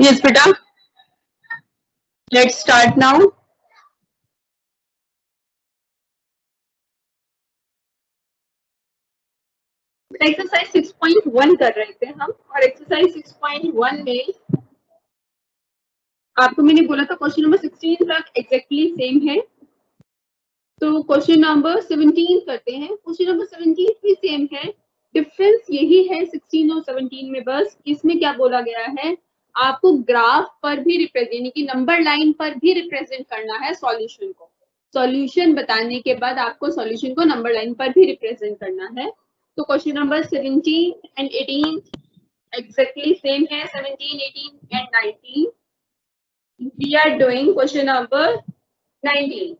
Yes, beta. Let's start now. Exercise 6.1 कर रहे थे हम, और एक्सरसाइज 6.1 में आपको मैंने बोला था क्वेश्चन नंबर 16 तक एग्जैक्टली सेम है, तो क्वेश्चन नंबर 17 करते हैं। क्वेश्चन नंबर 17 भी सेम है, डिफरेंस यही है 16 और 17 में, बस इसमें क्या बोला गया है, आपको ग्राफ पर भी रिप्रेजेंट यानी कि नंबर लाइन पर भी रिप्रेजेंट करना है सॉल्यूशन को। सॉल्यूशन बताने के बाद आपको सॉल्यूशन को नंबर लाइन पर भी रिप्रेजेंट करना है। तो question number 17 and 18 exactly same है, 17, 18 and 19. We are doing question number 19.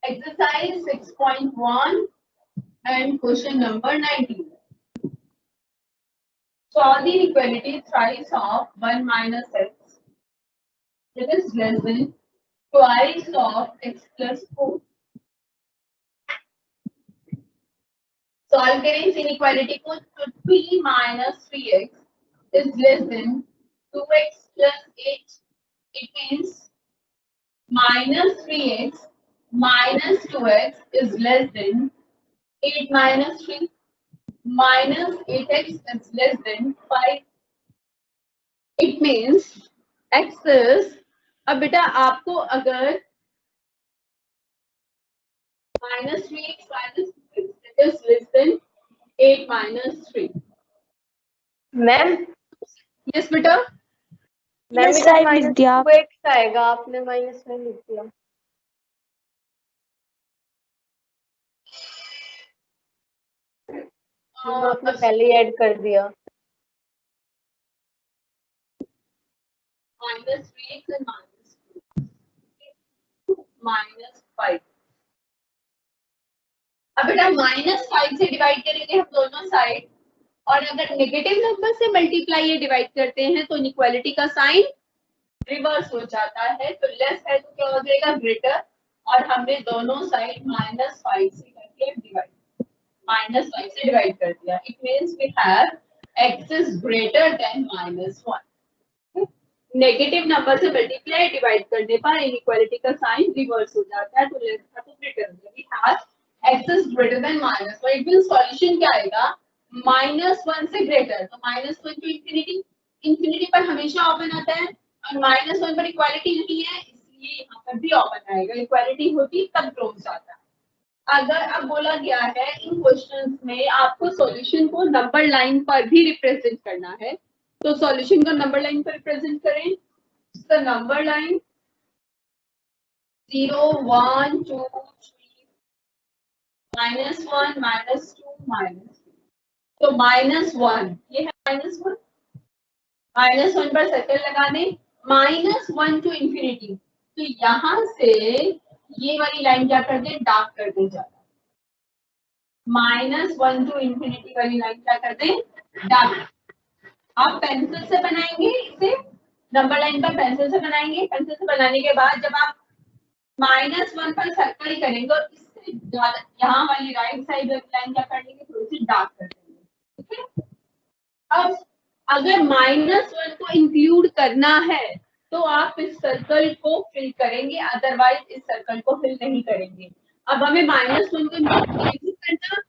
Exercise 6.1 and question number 19. Solve the inequality thrice of 1 minus x that is less than twice of x plus 4. Solve करें इस inequality को, तो 3 minus 3x is less than 2x plus 8. It means minus 3x minus 2x is less than 8 minus 3 minus 8x is less than 5. It means x is, अब बेटा आपको अगर minus 3x minus 2x is less than 8 minus 3. Ma'am yes बेटा, ma'am इधर minus 2x आएगा, आपने minus में लिख दिया। आपने पहले ही ऐड कर दिया। minus 3x and minus 2 minus 5. अब बेटा -5 से डिवाइड करेंगे हम दोनों साइड, और अगर नेगेटिव नंबर से मल्टीप्लाई या डिवाइड करते हैं तो इनइक्वालिटी का साइन रिवर्स हो जाता है, तो लेस है तो क्या हो जाएगा ग्रेटर, और हमने दोनों साइड -5 से करके डिवाइड, -5 से डिवाइड कर दिया। It means we have x is greater than -1। Negative number से मल्टीप्लाई डिवाइड करने पर इनइक्वालिटी का साइन रिवर्स हो जाता है, तो लेस था तो ग्रेटर हो जाएगा। We have x is greater than -1, it means solution क्या आएगा, -1 से ग्रेटर, तो -1 टू इंफिनिटी, इंफिनिटी पर हमेशा ओपन आता है, और -1 पर इक्वालिटी नहीं है इसलिए यहाँ पर भी ओपन आएगा, इक्वालिटी होती तब क्लोज आता है। अगर अब बोला गया है इन क्वेश्चंस में आपको सॉल्यूशन को नंबर लाइन पर भी रिप्रेजेंट करना है, तो सॉल्यूशन को नंबर लाइन पर रिप्रेजेंट करें, तो नंबर लाइन 0 1 2 3 -1 -2 -3, तो -1 ये है -1, -1 पर सर्कल लगा दें, -1 टू इंफिनिटी, तो यहां से ये वाली लाइन क्या कर दें, डार्क कर दें ज्यादा, -1 टू इंफिनिटी वाली लाइन क्या कर दें, डार्क। आप पेंसिल से बनाएंगे इसे, नंबर लाइन पर पेंसिल से बनाएंगे, पेंसिल से बनाने के बाद जब आप -1 पर सर्कल करेंगे और इससे ज्यादा यहाँ वाली राइट साइड वाली लाइन क्या कर लेंगे, थोड़ी सी डार्क कर देंगे, ठीक है। अब अगर -1 को इंक्लूड करना है तो आप इस सर्कल को फिल करेंगे, अदरवाइज इस सर्कल को फिल नहीं करेंगे। अब हमें -1 को इंक्लूड करना,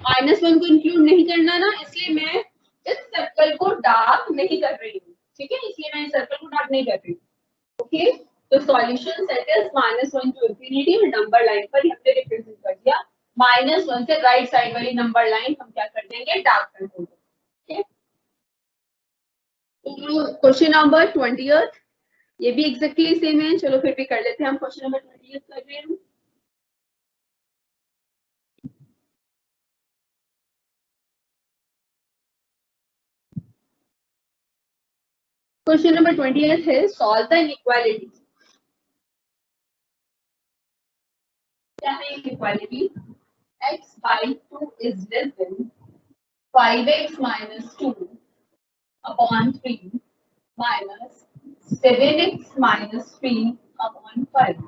-1 को इंक्लूड नहीं करना ना, इसलिए मैं इस सर्कल को डार्क नहीं कर रही हूँ, ठीक है, इसलिए मैं इस सर्कल को डार्क नहीं कर रही हूँ। ओके, तो solution set is -1 to infinity, और नंबर लाइन पर हमने रिप्रेजेंट कर दिया, -1 से राइट साइड वाली नंबर लाइन हम क्या कर देंगे, डार्क कर देंगे, ठीक है। क्वेश्चन नंबर 20th, ये भी एग्जैक्टली सेम है, चलो फिर भी कर लेते हैं हम। क्वेश्चन नंबर 20th कर रहे हैं। क्वेश्चन नंबर 20th है, सॉल्व द इनइक्वालिटी। क्या है inequality, x by 2 is less than 5x minus 2 upon 3 minus 7x minus 3 upon 5.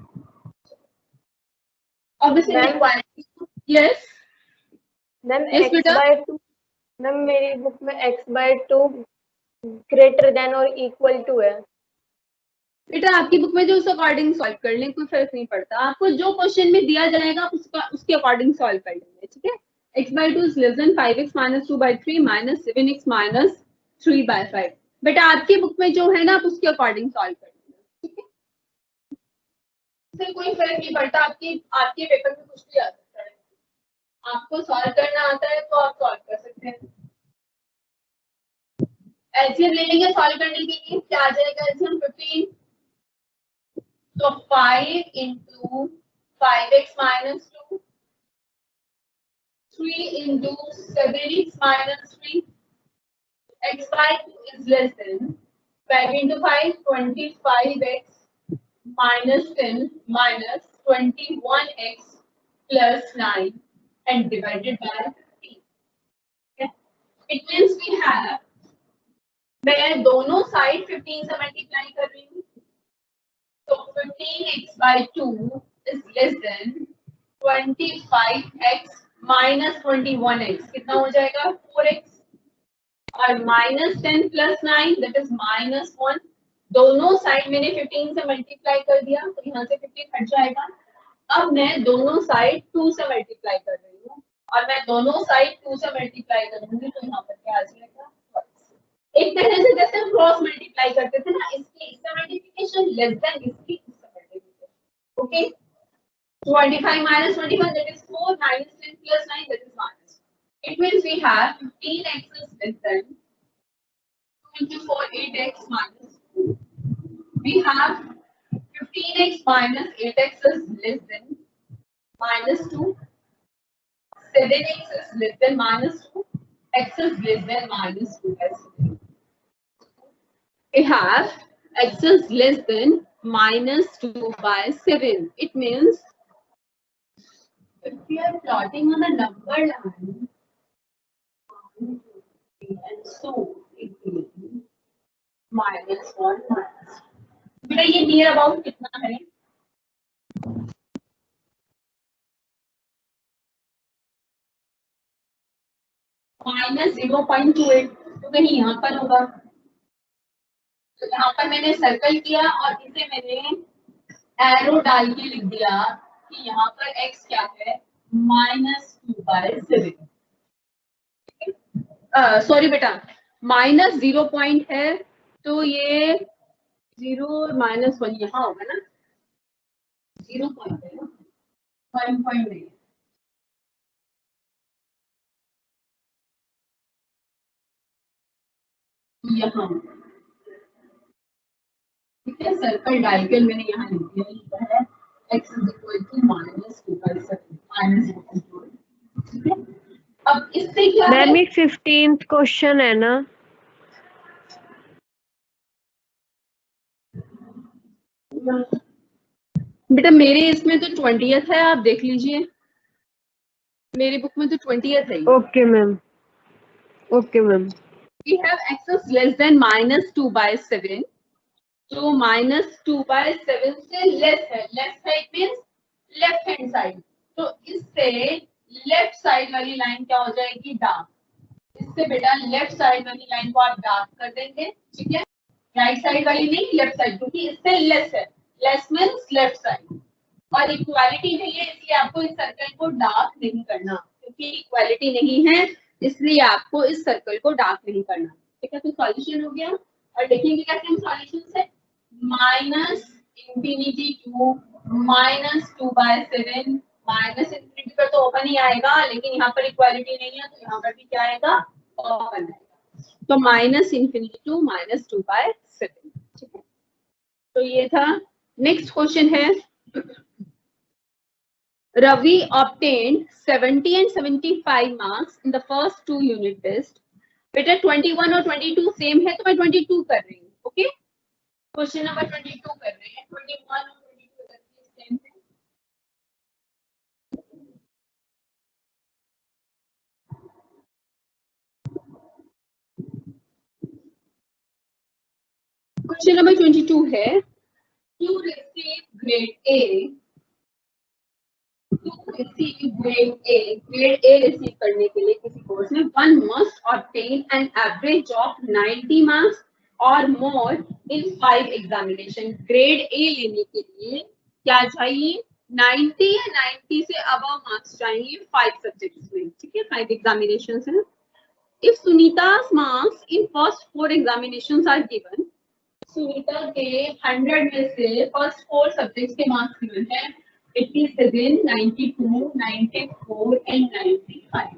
अब इस inequality, yes ma'am x by 2, ma'am मेरी बुक में x by 2 ग्रेटर देन और इक्वल टू है। बेटा आपकी बुक में जो उस अकॉर्डिंग सॉल्व कर लें, कोई फर्क नहीं पड़ता, आपको जो क्वेश्चन में दिया जाएगा आप उसके अकॉर्डिंग सॉल्व कर लेंगे, ठीक है। x/2 is less then 5x - 2/3 - 7x - 3/5। बेटा आपकी बुक में जो है ना आप उसके अकॉर्डिंग सॉल्व कर लेंगे, ठीक है। इससे कोई फर्क नहीं पड़ता, आपके पेपर में कुछ भी आ सकता है, आपको सॉल्व करना आता है तो आप सॉल्व कर सकते हैं। एलसीएम ले लेंगे सॉल्व करने के लिए, क्या आ जाएगा एलसीएम 15, तो 5 into 5x minus 2, 3 into 7x minus 3, x by 2 is less than 5 into 5, 25x minus 10 minus 21x plus 9 and divided by 15. Okay? It means we have, मैं दोनों साइड 15 से मल्टीप्लाई कर रही हूँ, तो 15x by 2 is less than 25x minus 21x, कितना हो जाएगा 4x, और minus 10 plus 9 that is -1। दोनों साइड मैंने 15 से मल्टीप्लाई कर दिया तो यहाँ से 15 हट जाएगा। अब मैं दोनों साइड 2 से मल्टीप्लाई कर रही हूँ, और मैं दोनों साइड 2 से मल्टीप्लाई करूंगी तो यहाँ पर क्या आ जाएगा, एक तरह से जैसे हम क्रॉस मल्टीप्लाई करते थे ना, इसकी मल्टीप्लिकेशन लेस देन इसकी multiplication, okay. 25 minus 21 that is 4 minus 10 plus 9 that is minus. It means we have 15x is less than 2 into 4 8x minus 2. We have 15x minus 8x is less than minus 2. 7x is less than minus 2. X is less than minus 2. We have x is less than minus 2 by 7. It means if we are plotting on a number line, and so it will be -1 minus. बेटा ये near about कितना है? -0.28, तो कहीं यहाँ पर होगा, तो यहाँ पर मैंने सर्कल किया और इसे मैंने एरो डाल के लिख दिया कि यहाँ पर x क्या है -2/7। सॉरी बेटा -0 पॉइंट है तो ये 0 -1 यहाँ होगा ना, 0 पॉइंट है ना, 1 पॉइंट नहीं, यहाँ ठीक है। सर्कल डायगोनल मैंने यहाँ लिख दिया, लिखा है x is equal to -2/7 -0, ठीक है। अब इससे क्या है, मैम 15th क्वेश्चन है ना, बेटा मेरे इसमें तो 20th है, आप देख लीजिए मेरी बुक में तो 20th है। Okay ma'am, okay ma'am. We have x is less than -2/7, तो -2/7 से लेस है, लेस है it means left hand side, तो इससे लेफ्ट साइड वाली लाइन क्या हो जाएगी, डार्क। इससे बेटा लेफ्ट साइड वाली लाइन को आप डार्क कर देंगे, ठीक है। राइट साइड वाली नहीं, लेफ्ट साइड, क्योंकि इससे लेस है, लेस मींस लेफ्ट साइड, और इक्वालिटी नहीं है इसलिए आपको इस सर्कल को डार्क नहीं करना, क्योंकि इक्वालिटी नहीं है इसलिए आपको इस सर्कल को डार्क नहीं करना, ठीक है। तो सॉल्यूशन हो गया, और देखेंगे कैसे हम सॉल्यूशन से, -∞ to -2/7, -∞ पर तो ओपन ही आएगा, लेकिन यहाँ पर इक्वालिटी नहीं है तो यहाँ पर भी क्या आएगा, ओपन आएगा, तो -∞ to -2/7, ठीक है। तो ये था। नेक्स्ट क्वेश्चन है, Ravi obtained 70 and 75 marks in the first 2 unit test. बेटा 21 और 22 सेम है तो मैं 22 कर रही हूँ, ओके। क्वेश्चन नंबर 22 कर रहे हैं, 21 और 22 सेम है। क्वेश्चन नंबर 22 है, to receive grade A to receive grade A receive करने के लिए किसी कोर्स में one must obtain an average of 90 marks और more in 5 examination. Grade A लेने के लिए क्या चाहिए? 90 या 90 से अबव मार्क्स चाहिए 5 सब्जेक्ट्स में, ठीक है, 5 एग्जामिनेशंस हैं। If Sunita's marks in first 4 examinations are given, Sunita के 100 में से फर्स्ट 4 सब्जेक्ट्स के मार्क्स गिवन है 87, 92, 94 एंड 95।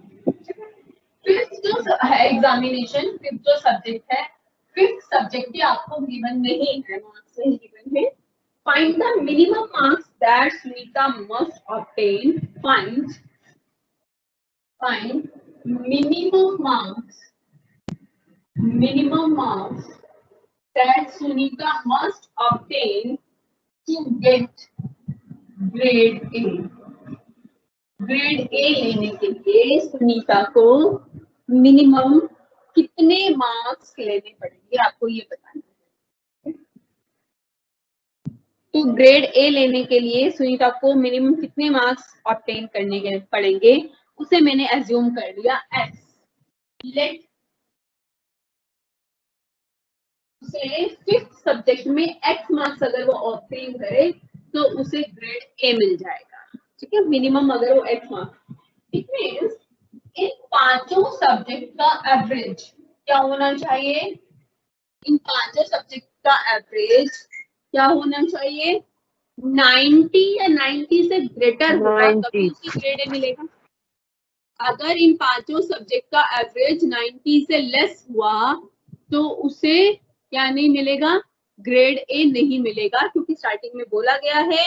फिफ्थ जो है एग्जामिनेशन, फिफ्थ जो सब्जेक्ट है, फिफ्थ सब्जेक्ट भी आपको गिवन नहीं है, मार्क्स नहीं गिवन है। Find the minimum marks that Sunita must obtain. Find minimum marks that Sunita must obtain to get grade A. Grade A लेने के लिए सुनीता को मिनिमम कितने मार्क्स लेने पड़ेंगे, आपको ये बताना है। तो ग्रेड ए लेने के लिए सुनीता को मिनिमम कितने मार्क्स ऑब्टेन करने के पड़ेंगे, उसे मैंने एज्यूम कर लिया एक्स। लेट उसे फिफ्थ सब्जेक्ट में एक्स मार्क्स अगर वो ऑब्टेन करे तो उसे ग्रेड ए मिल जाएगा, ठीक है, मिनिमम अगर वो एक्स मार्क्स। इट मींस इन पांचों सब्जेक्ट का एवरेज क्या होना चाहिए? इन पांचों सब्जेक्ट का एवरेज क्या होना चाहिए? 90 या 90 से ग्रेटर होगा तभी उसे ग्रेड ए मिलेगा। अगर इन पांचों सब्जेक्ट का एवरेज 90 से लेस हुआ तो उसे क्या नहीं मिलेगा? ग्रेड ए नहीं मिलेगा, क्योंकि स्टार्टिंग में बोला गया है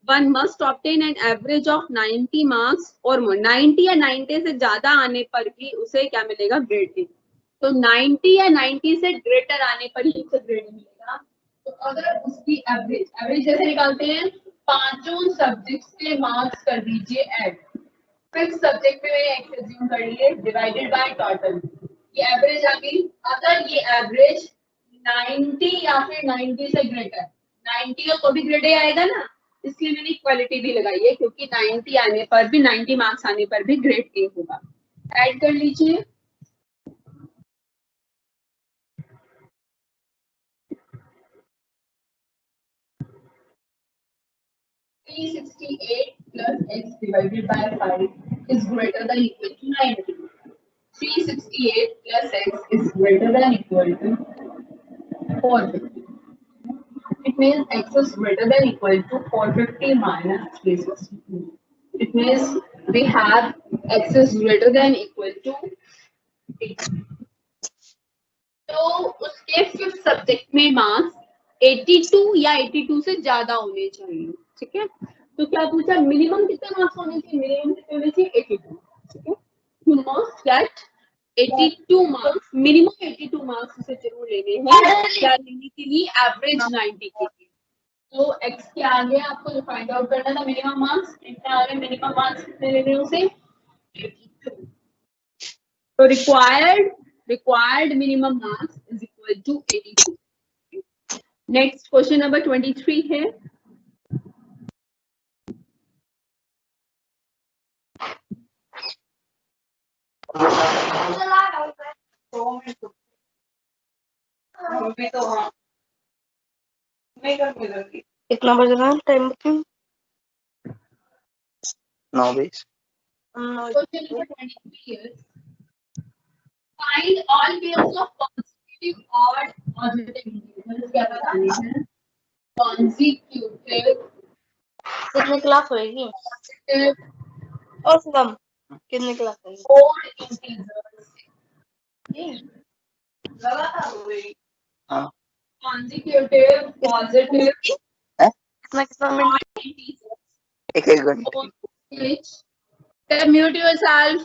one must obtain an average of 90 marks और 90 या 90 से ज्यादा आने पर ही उसे क्या मिलेगा? Grade A. तो 90 या 90 से ग्रेटर आने पर ही उसे ग्रेड मिलेगा। तो अगर उसकी एवरेज जैसे निकालते हैं, पांचों सब्जेक्ट्स के मार्क्स कर दीजिए ऐड। फिफ्थ सब्जेक्ट में मैंने एक्स एज्यूम कर लिए डिवाइडेड बाय टोटल, ये एवरेज आ गई। अगर ये एवरेज 90 या फिर 90 से ग्रेटर, 90 हो तो भी ग्रेड ए आएगा ना, इसलिए मैंने इक्वालिटी भी लगाई है, क्योंकि 90 आने पर भी 90 मार्क्स आने पर भी ग्रेड ए होगा। ऐड कर लीजिए। plus x divided by 5 is greater than equal to 90. 368 plus x is greater than equal to 450. It means x is greater than equal to 450 minus 362. It means we have x is greater than equal to 8. तो उसके fifth subject में marks 82 या 82 से ज्यादा होने चाहिए, ठीक है। तो क्या पूछा? मिनिमम कितने मार्क्स होने चाहिए? मिनिमम कितने होने चाहिए? 82, ठीक है। You must get 82 marks, minimum 82 marks उसे जरूर लेने हैं। क्या लेने के लिए? एवरेज 90 के लिए। तो x क्या आ गया? आपको जो फाइंड आउट करना था मिनिमम मार्क्स, कितने आ गए? मिनिमम मार्क्स कितने लेने उसे? 82। तो required minimum marks is equal to 82. Next question number 23 है। एक नंबर देना टाइम बताओ। 9:20। Question number 23 is find all pairs of consecutive odd positive integers। क्या बताने हैं? Consecutive कितनी क्लास होएगी? और कम कितनी क्लास होएगी? odd integers। हाँ। Consecutive positive कितना मिनट? odd integers। एक घंटे। Which mute yourself।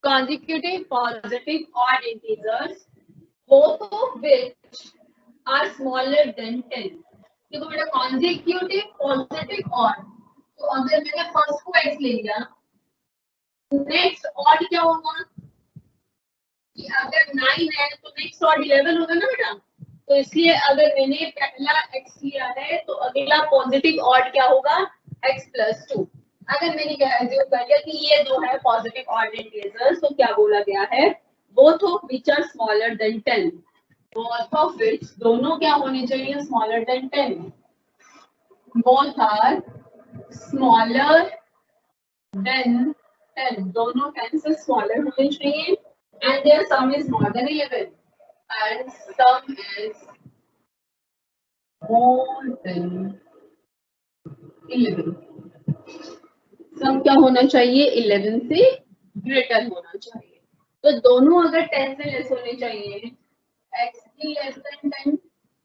Consecutive positive odd integers, both of which are smaller than 10। देखो बेटा, consecutive positive odd, तो अगर मैंने फर्स्ट को x ले लिया, नेक्स्ट odd क्या होगा? कि अगर 9 है तो नेक्स्ट odd 11 होगा ना बेटा। तो इसलिए अगर मैंने पहला x लिया है तो अगला पॉजिटिव ऑड क्या होगा x प्लस 2। अगर मैंने एज्यूम कर लिया कि ये दो है पॉजिटिव ऑड इंटीजर्स तो क्या बोला गया है both of which are smaller than 10, both of which दोनों क्या होने चाहिए smaller than 10, both are smaller than 10, दोनों 10 से स्मॉलर होने चाहिए and their sum is more than 11 and sum is more than 11, सम क्या होना चाहिए 11 से ग्रेटर होना चाहिए। तो दोनों अगर 10 से लेस होने चाहिए x भी लेस देन 10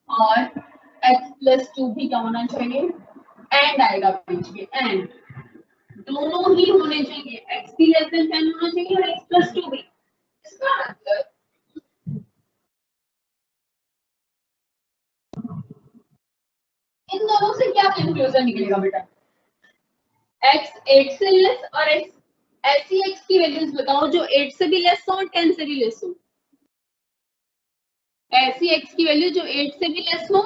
और x प्लस 2 भी क्या होना चाहिए एंड आएगा बीच में एंड दोनों ही होने चाहिए x भी लेस देन 10 होना चाहिए और x प्लस 2 भी। इसका मतलब इन दोनों से क्या कंक्लूजन निकलेगा बेटा x 8 से लेस और x ऐसी x की वैल्यूज बताओ जो 8 से भी लेस हो और 10 से भी लेस हो, ऐसी x की वैल्यू जो 8 से भी लेस हो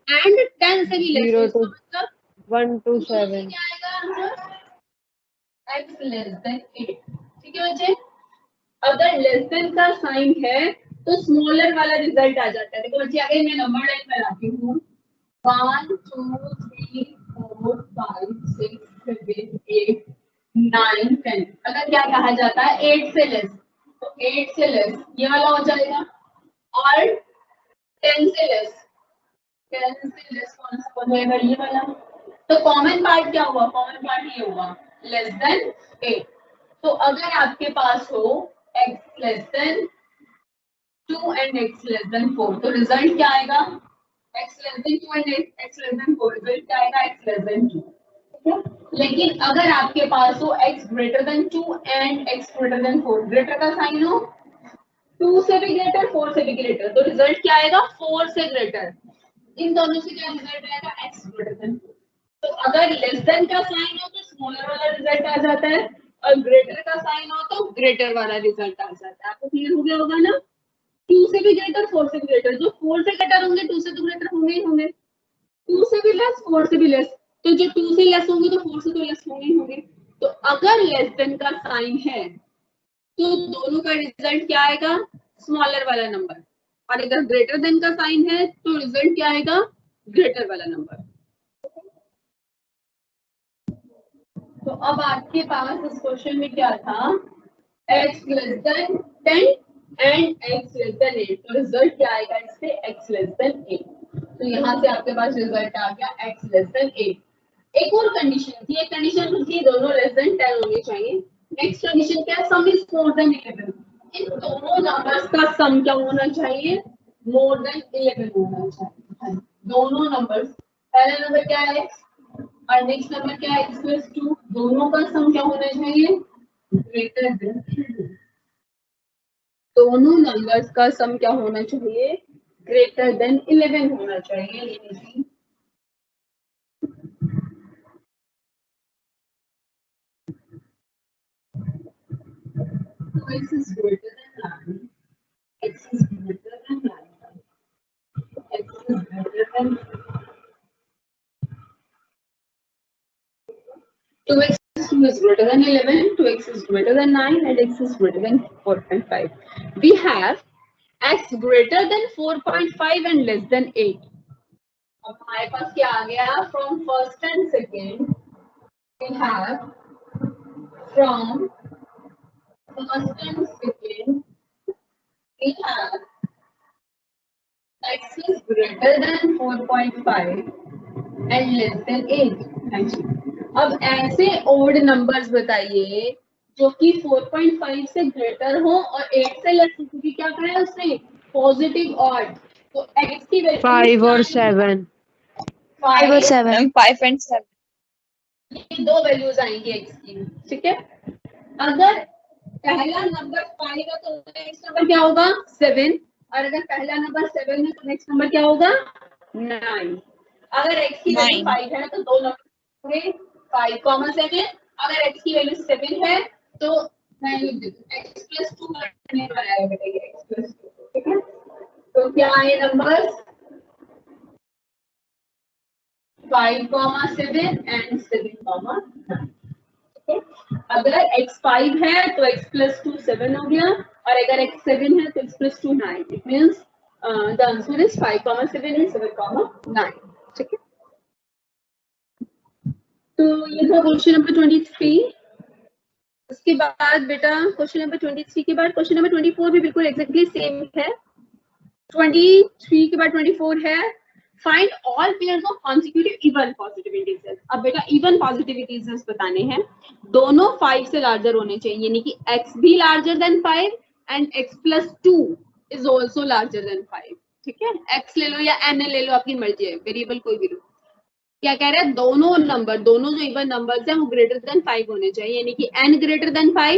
एंड 10 से भी लेस हो, इसका मतलब 1 to 7 क्या आएगा x लेस देन 8। ठीक है बच्चे, अगर लेस देन का साइन है तो स्मॉलर वाला रिजल्ट आ जाता है। देखो बच्चे अगर मैं नंबर लाइन बनाती हूँ 1 2 3 4 5 6 7 8 9 10, अगर क्या कहा जाता है 8 से लेस तो 8 से लेस ये वाला हो जाएगा और 10 से लेस कौन सा हो जाएगा ये वाला। तो कॉमन पार्ट क्या हुआ कॉमन पार्ट ये हुआ लेस देन 8। तो अगर आपके पास हो x less than 2 and x less than 4 तो रिजल्ट क्या आएगा x less than 2 and x less than 4 result क्या आएगा x लेस देन 2। लेकिन अगर आपके पास हो x greater than 2 and x greater than 4, greater का साइन हो 2 से भी ग्रेटर 4 से भी ग्रेटर तो रिजल्ट क्या आएगा 4 से ग्रेटर। इन दोनों से क्या रिजल्ट आएगा x ग्रेटर देन। तो अगर लेस देन का साइन हो तो स्मॉलर वाला रिजल्ट आ जाता है और ग्रेटर का साइन हो तो ग्रेटर वाला रिजल्ट आ जाता है। आपको क्लियर हो गया होगा ना, 2 से भी ग्रेटर 4 से भी ग्रेटर, जो 4 से ग्रेटर होंगे 2 से तो ग्रेटर होंगे ही होंगे, 2 से भी लेस 4 से भी लेस, तो जो 2 से लेस होंगे तो 4 से तो लेस होंगे ही होंगे। तो अगर लेस देन का साइन है तो दोनों का रिजल्ट क्या आएगा स्मॉलर वाला नंबर, और अगर ग्रेटर देन का साइन है तो रिजल्ट क्या आएगा ग्रेटर वाला नंबर। तो अब आपके पास इस क्वेश्चन में क्या था x less than 10 and x less than 8, तो रिजल्ट क्या आएगा इससे x लेस देन 8। तो यहाँ से आपके पास रिजल्ट आ गया x लेस देन 8। एक और कंडीशन थी, एक कंडीशन थी दोनों लेस देन 10 होने चाहिए। नेक्स्ट कंडीशन क्या है सम इज मोर देन 11, इन दोनों नंबर्स का सम क्या होना चाहिए मोर देन 11 होना चाहिए। दोनों नंबर्स, पहला नंबर क्या है x और नेक्स्ट नंबर क्या है x प्लस 2, दोनों का सम क्या होना चाहिए ग्रेटर देन 11। दोनों नंबर्स का सम क्या होना चाहिए ग्रेटर देन 11 होना चाहिए। यानी कि x is greater than 9, x is greater than 9, x is greater than 2x is greater than 11, 2x is greater than 9 and x is greater than 4.5. We have x greater than 4.5 and less than 8. अब हमारे पास क्या आ गया from first and second we have from first and second we have x is greater than 4.5 and less than 8। अब ऐसे odd numbers बताइए जो कि 4.5 से ग्रेटर हो और 8 से लेस हो, क्योंकि क्या कहा है उसने पॉजिटिव ऑड। तो x की वैल्यू 5 और 7 5 और 7 5 and 7 ये दो वैल्यूज आएंगी x की। ठीक है, अगर पहला नंबर 5 है तो नेक्स्ट नंबर क्या होगा 7, और अगर पहला नंबर 7 है तो नेक्स्ट नंबर क्या होगा 9। अगर x की वैल्यू 5 है तो दो नंबर होंगे 5, 7। अगर x की वैल्यू 7 है तो मैं लिख देती हूँ x प्लस 2 करने वाला है बेटा ये x प्लस 2। ठीक है, तो क्या आए नंबर्स 5,7 एंड 7,9। अगर x5 है तो x प्लस 2 7 हो गया, और अगर x7 है तो x plus 2 9। It means the answer is 5,7 and 7,9। ठीक है, तो ये था क्वेश्चन नंबर 23। उसके बाद बेटा क्वेश्चन नंबर 23 के बाद क्वेश्चन नंबर 24 भी बिल्कुल एग्जैक्टली सेम है। 23 के बाद 24 है, find all pairs of consecutive even positive integers. अब बेटा इवन पॉजिटिव इंटीजर्स बताने हैं, दोनों 5 से लार्जर होने चाहिए, यानी कि x भी larger than 5 and x plus 2 is also larger than 5। ठीक है, x ले लो या n ले लो, आपकी मर्जी है, वेरिएबल कोई भी लो। क्या कह रहे हैं, दोनों नंबर, दोनों जो इवन नंबर्स हैं वो ग्रेटर देन 5 होने चाहिए, यानी कि n greater than 5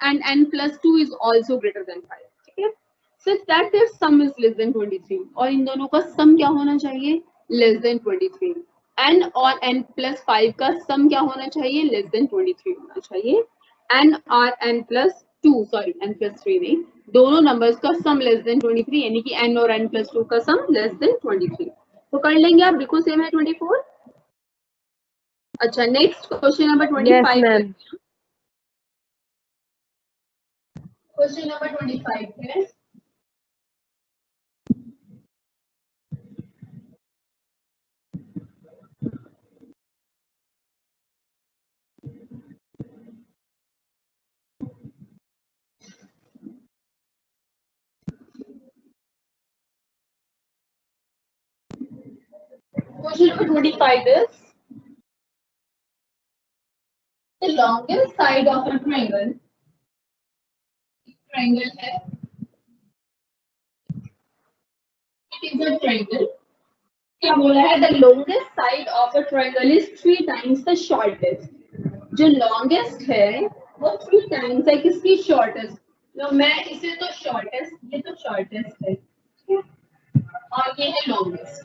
and n plus 2 is also greater than 5। ठीक है, सिर्फ that their sum is less than 23, और इन दोनों का सम क्या होना चाहिए, लेस देन 23। n और n प्लस 5 का सम क्या होना चाहिए, लेस देन 23 होना चाहिए। n और n plus 2, sorry n plus 3 नहीं, दोनों नंबर्स का सम लेस देन 23, यानी कि n और n प्लस 2 का सम लेस देन 23। तो कर लेंगे आप, बिल्कुल सेम है 24। अच्छा, next question number 25। Question number 25 है, question number 25 is the longest side of a triangle. Triangle है, it is a triangle. क्या बोला है, the longest side of a triangle is 3 times the shortest. जो longest है वो 3 times है किसकी, shortest। तो मैं इसे तो shortest, ये तो shortest है, और ये है longest।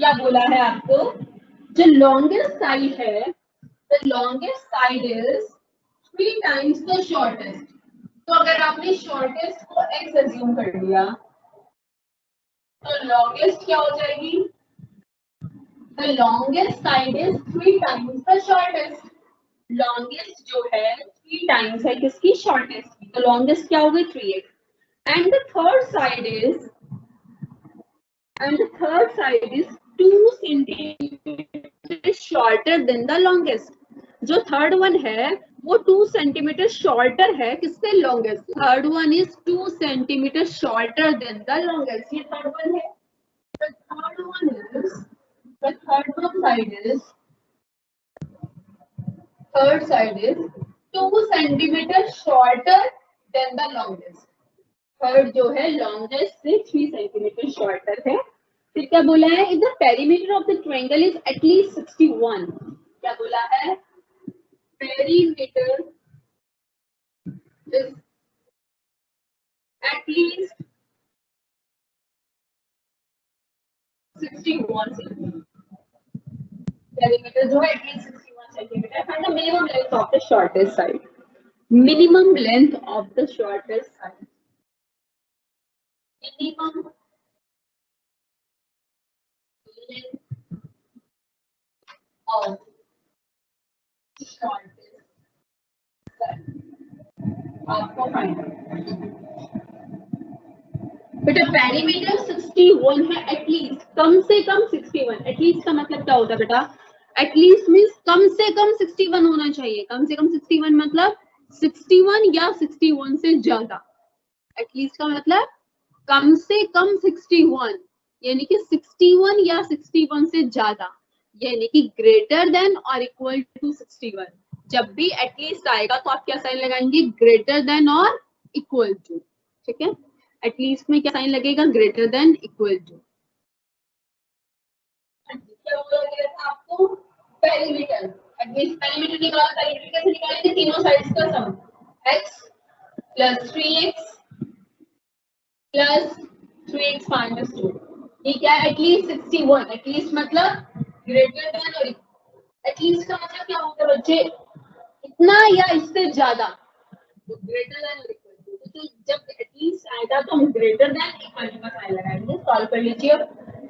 क्या बोला है आपको, जो longest side है, the longest side is 3 times the shortest। तो अगर आपने shortest को x assume कर लिया तो longest क्या हो जाएगी, the longest side is 3 times the shortest। longest जो है 3 times है किसकी, shortest की, तो longest क्या हो गई 3x। and the third side is 2 centimeters shorter than the longest। जो थर्ड वन है वो 2 सेंटीमीटर शॉर्टर है किससे, longest. Third one is 2 centimetre shorter than the longest, ये थर्ड वन है। The third side is 2 centimetre shorter than the longest. Third जो है longest से 3 सेंटीमीटर शॉर्टर है। फिर क्या बोला है, if the perimeter of the triangle is at least 61। क्या बोला है, perimeter is at least 61 centimetre. Perimeter जो है at least 61 centimetre. Find the minimum length of the shortest side. Minimum length of the shortest side, minimum length of shortest side आपको find बेटा। Perimeter 61 है at least, कम से कम 61। At least का मतलब क्या होता है बेटा, एटलीस्ट मींस कम से कम 61 होना चाहिए। कम से कम 61 मतलब 61 या 61 से ज्यादा। एटलीस्ट का मतलब कम से कम 61, यानी कि 61 या 61 से ज्यादा, यानी कि ग्रेटर देन और इक्वल टू 61। जब भी एटलीस्ट आएगा तो आप क्या साइन लगाएंगे, ग्रेटर देन और इक्वल टू। ठीक है, एटलीस्ट में क्या साइन लगेगा, ग्रेटर देन इक्वल टू। क्या बोला गया था आपको, पेरीमीटर। एटलीस्ट पेरीमीटर निकाला, पेरीमीटर कैसे निकालेंगे, तीनों साइड्स का सम, x plus 3x plus 3x minus 2। ये क्या है, एटलीस्ट 61। एटलीस्ट मतलब ग्रेटर देन और एटलीस्ट का मतलब क्या होता है बच्चे, इतना या इससे ज्यादा। तो ग्रेटर देन और इक्वल टू, तो जब एटलीस्ट आएगा तो हम ग्रेटर देन इक्वल टू का साइन लगाएंगे। सॉल्व कर लीजिए।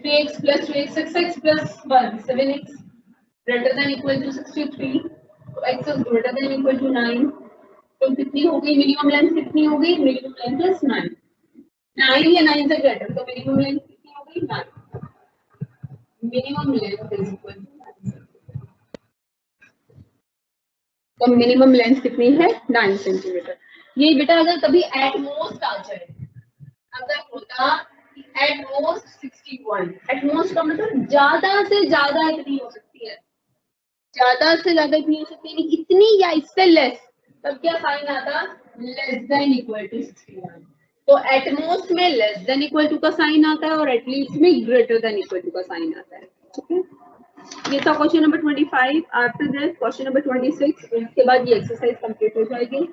3x plus 2x 6x plus 1 7x greater than equal to 63 तो x is greater than equal to 9 तो कितनी हो गई मिनिमम लेंथ कितनी हो गई मिनिमम लेंथ इज 9 9 या 9 से ग्रेटर तो मिनिमम लेंथ कितनी हो गई 9 minimum length is equal to तो मिनिमम लेंथ कितनी है 9 सेंटीमीटर ये बेटा अगर कभी एट मोस्ट आ जाए अगर होता एट मोस्ट 61 एट मोस्ट का मतलब ज्यादा से ज्यादा इतनी हो सकती है ज्यादा से ज्यादा इतनी हो सकती है इतनी या इससे लेस तब क्या साइन आता लेस देन इक्वल टू 61 तो एट मोस्ट में लेस देन इक्वल टू का साइन आता है और एट लीस्ट में ग्रेटर देन इक्वल टू का साइन आता है ठीक है ये था question number 25 after that question number 26 इसके बाद ये एक्सरसाइज कंप्लीट हो जाएगी